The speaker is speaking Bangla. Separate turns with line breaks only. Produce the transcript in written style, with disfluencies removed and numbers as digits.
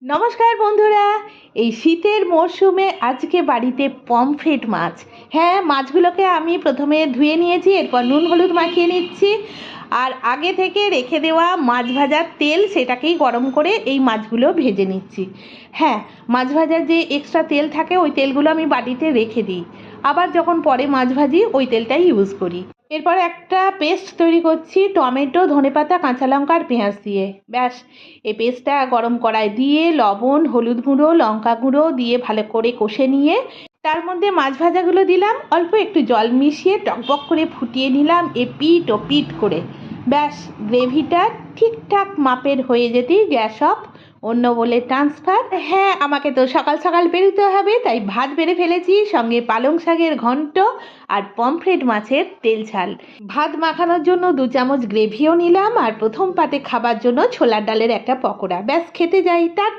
নমস্কার বন্ধুরা, এই শীতের মরশুমে আজকে বাড়িতে পমফ্রেট মাছ। হ্যাঁ, মাছগুলোকে আমি প্রথমে ধুয়ে নিয়েছি, এরপর নুন হলুদ মাখিয়ে নিচ্ছি। আর আগে থেকে রেখে দেওয়া মাছ ভাজার তেল, সেটাকেই গরম করে এই মাছগুলো ভেজে নিচ্ছি। হ্যাঁ, মাছ ভাজার যে এক্সট্রা তেল থাকে ওই তেলগুলো আমি বাটিতে রেখে দিই, আবার যখন পরে মাছ ভাজি ওই তেলটাই ইউজ করি। এরপর একটা পেস্ট তৈরি করছি টমেটো, ধনেপাতা, কাঁচা লঙ্কা আর পেঁয়াজ দিয়ে। ব্যাস, এই পেস্টটা গরম কড়ায় দিয়ে লবণ, হলুদ গুঁড়ো, লঙ্কা গুঁড়ো দিয়ে ভালো করে কষে নিয়ে তার মধ্যে মাছ ভাজাগুলো দিলাম, অল্প একটু জল মিশিয়ে টকবক করে ফুটিয়ে নিলাম এপিট ওপিট করে। ব্যাস, গ্রেভিটা ঠিকঠাক মাপের হয়ে যেতেই গ্যাস অফ, অন্য বলে ট্রান্সফার। হ্যাঁ, আমাকে তো সকাল সকাল বেরোতে হবে, তাই ভাত বেড়ে ফেলেছি, সঙ্গে পালং শাকের ঘন্ট আর পমফ্রেট মাছের তেল ঝাল। ভাত মাখানোর জন্য 2 চামচ গ্রেভিও নিলাম, আর প্রথম পাতে খাবার জন্য ছোলার ডালের একটা পকোড়া। ব্যাস, খেতে যাই। টাটা।